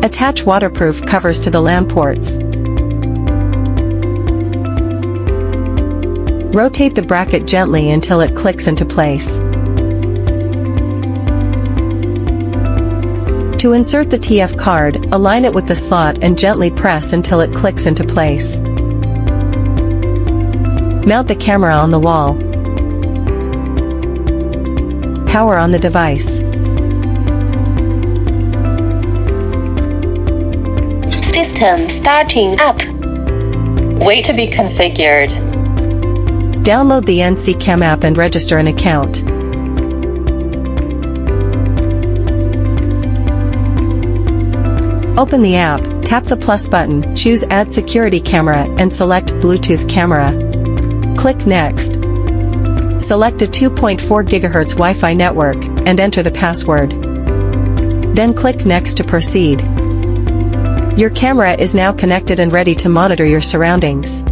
Attach waterproof covers to the LAN ports. Rotate the bracket gently until it clicks into place. To insert the TF card, align it with the slot and gently press until it clicks into place. Mount the camera on the wall. Power on the device. System starting up. Wait to be configured. Download the NC Cam app and register an account. Open the app, tap the plus button, choose Add Security Camera and select Bluetooth Camera. Click Next. Select a 2.4 GHz Wi-Fi network, and enter the password. Then click Next to proceed. Your camera is now connected and ready to monitor your surroundings.